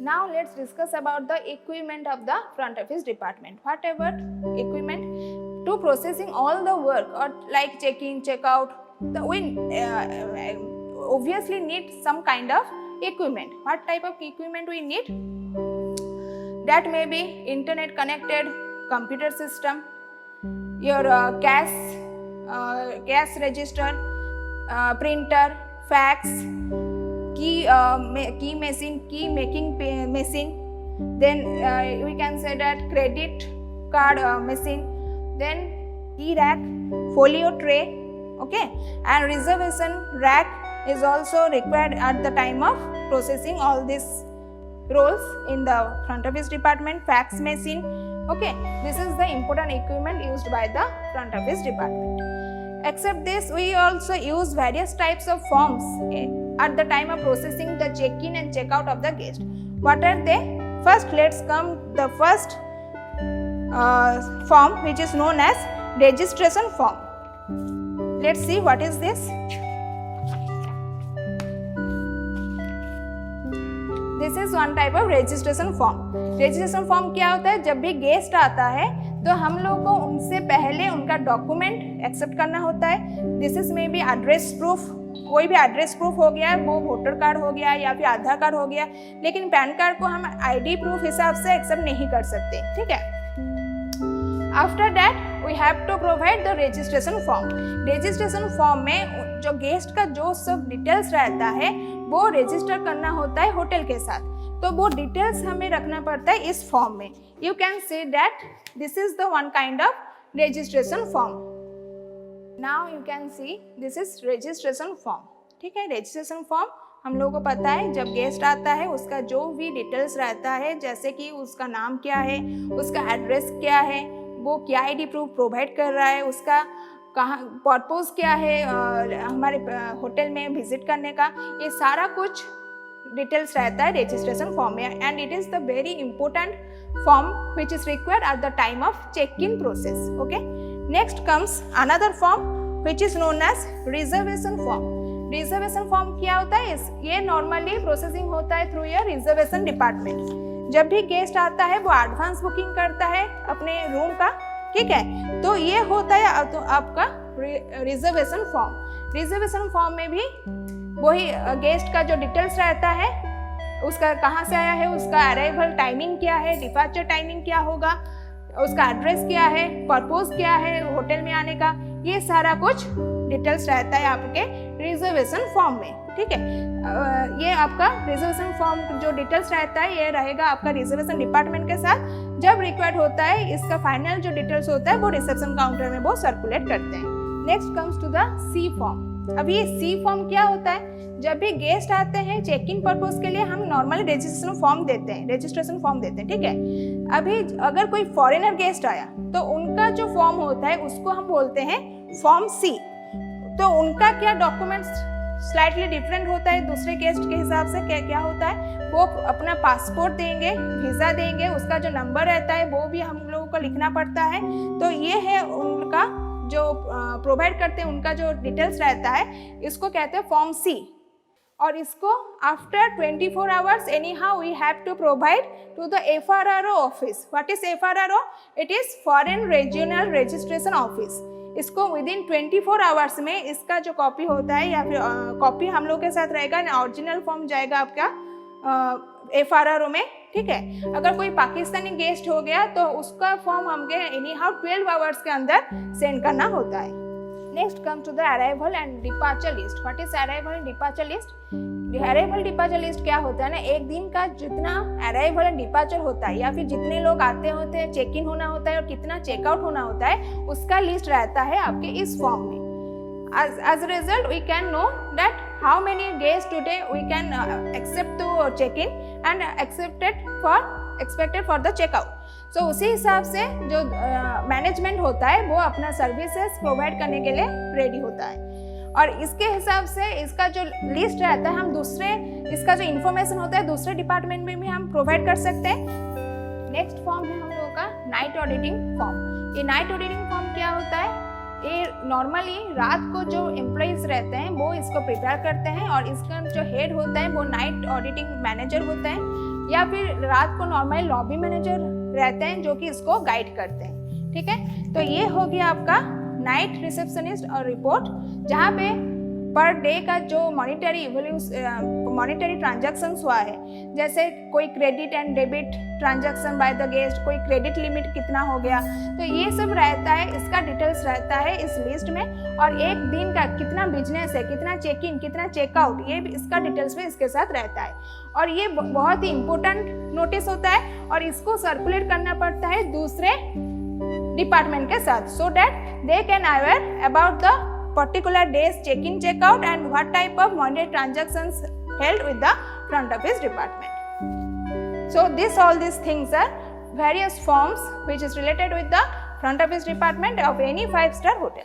Now let's discuss about the equipment of the front office department. Whatever equipment to processing all the work or like check-in, check-out, we obviously need some kind of equipment. What type of equipment we need? That may be internet connected computer system, your cash register, printer, fax, key making machine, then we can say that credit card machine, then e-rack, folio tray, okay, and reservation rack is also required at the time of processing all these roles in the front office department. Fax machine, okay, this is the important equipment used by the front office department. Except this, we also use various types of forms at the time of processing the check-in and check-out of the guest. What are they? First, let's come the first form, which is known as registration form. Let's see what is this. This is one type of registration form. Registration form क्या होता है? जब भी guest आता है तो हम लोग को उनसे पहले उनका डॉक्यूमेंट एक्सेप्ट करना होता है. This is may be address proof, कोई भी एड्रेस प्रूफ हो गया, वो वोटर कार्ड हो गया या फिर आधार कार्ड हो गया, लेकिन पैन कार्ड को हम आईडी प्रूफ हिसाब से एक्सेप्ट नहीं कर सकते, ठीक है. After that we have to provide the registration form. Registration form में जो गेस्ट का जो सब डिटेल्स रहता है वो रजिस्टर करना होता है होटल के साथ, तो वो डिटेल्स हमें रखना पड़ता है इस फॉर्म में. You can see that this is the one kind of registration form. Now you can see this is registration form, ठीक है. रजिस्ट्रेशन फॉर्म हम लोगों को पता है जब गेस्ट आता है उसका जो भी डिटेल्स रहता है, जैसे कि उसका नाम क्या है, उसका एड्रेस क्या है, वो क्या आईडी प्रूफ प्रोवाइड कर रहा है, उसका कहाँ पर्पस क्या है हमारे होटल में विजिट करने का, ये सारा कुछ डिटेल्स रहता है रजिस्ट्रेशन फॉर्म में. And it is the very important form which is required at the time of check in process. Okay, next comes another form which is known as reservation form. Reservation form क्या होता है? ये normally processing होता है through your reservation department. जब भी guest आता है वो एडवांस बुकिंग करता है अपने रूम का, ठीक है, तो ये होता है आपका रिजर्वेशन फॉर्म. रिजर्वेशन फॉर्म में भी वही गेस्ट का जो डिटेल्स रहता है, उसका कहाँ से आया है, उसका अराइवल टाइमिंग क्या है, डिपार्चर टाइमिंग क्या होगा, उसका एड्रेस क्या है, पर्पस क्या है होटल में आने का, ये सारा कुछ डिटेल्स रहता है आपके रिजर्वेशन फॉर्म में, ठीक है. ये आपका रिजर्वेशन फॉर्म जो डिटेल्स रहता है ये रहेगा आपका रिजर्वेशन डिपार्टमेंट के साथ. जब रिक्वायर्ड होता है इसका फाइनल जो डिटेल्स होता है वो रिसेप्शन काउंटर में वो सर्कुलेट करते हैं. Next comes to the C form. अब ये सी फॉर्म क्या होता है? जब भी गेस्ट आते हैं चेक इन पर्पस के लिए हम नॉर्मली रजिस्ट्रेशन फॉर्म देते हैं, ठीक है. अभी अगर कोई फॉरेनर गेस्ट आया तो उनका जो फॉर्म होता है उसको हम बोलते हैं फॉर्म सी. तो उनका क्या डॉक्यूमेंट्स स्लाइटली डिफरेंट होता है दूसरे गेस्ट के हिसाब से. क्या होता है, वो अपना पासपोर्ट देंगे, वीज़ा देंगे, उसका जो नंबर रहता है वो भी हम लोगों को लिखना पड़ता है. तो ये है उनका जो प्रोवाइड करते हैं, उनका जो डिटेल्स रहता है, इसको कहते हैं फॉर्म सी. और इसको after 24 hours anyhow we have to provide to the FRRO office. What is FRRO? It is foreign regional registration office. इसको विदिन 24 आवर्स में इसका जो कॉपी होता है या फिर कॉपी हम लोग के साथ रहेगा, ओरिजिनल फॉर्म जाएगा आपका FRRO में, ठीक है. अगर कोई पाकिस्तानी गेस्ट हो गया तो उसका फॉर्म हमके एनी हाउ 12 आवर्स के अंदर सेंड करना होता है. Next come to the arrival and departure list. What is arrival and departure list? Arrival departure list क्या होता है ना, एक दिन का जितना अराइवल एंड डिपार्चर होता है या फिर जितने लोग आते होते हैं, चेक इन होना होता है और कितना चेकआउट होना होता है, उसका लिस्ट रहता है आपके इस फॉर्म में. As a result, we can know that how many days today we can accept to check-in and expected for the checkout. So उसी हिसाब से जो मैनेजमेंट होता है वो अपना सर्विसेज प्रोवाइड करने के लिए रेडी होता है. और इसके हिसाब से इसका जो लिस्ट रहता है हम दूसरे, इसका जो इन्फॉर्मेशन होता है दूसरे डिपार्टमेंट में भी हम प्रोवाइड कर सकते हैं. नेक्स्ट फॉर्म है हम लोगों का नाइट ऑडिटिंग फॉर्म. ये नाइट ऑडिटिंग फॉर्म क्या होता है? ये नॉर्मली रात को जो एम्प्लॉइज रहते हैं वो इसको प्रिपेयर करते हैं और इसका जो हेड होता है वो नाइट ऑडिटिंग मैनेजर होता है. या फिर रात को नॉर्मली लॉबी मैनेजर रहते हैं जो कि इसको गाइड करते हैं। ठीक है, तो ये हो गया आपका नाइट रिसेप्शनिस्ट और रिपोर्ट, जहाँ पे पर डे का जो मॉनिटरी ट्रांजैक्शंस हुआ है, जैसे कोई credit and debit transaction by the guest, कोई क्रेडिट लिमिट कितना हो गया, तो ये सब रहता है, इसका डिटेल्स रहता है इस लिस्ट में। और एक दिन का कितना बिजनेस है, कितना चेक इन, कितना चेकआउट, ये भी इसका डिटेल्स में इसके साथ रहता है। और ये बहुत ही इम्पोर्टेंट नोटिस होता है और इसको सर्कुलेट करना पड़ता है दूसरे डिपार्टमेंट के साथ, so that they can aware about the particular days check in check out and what type of monetary transactions held with the front office department. So all these things are various forms which is related with the front office department of any 5-star hotel.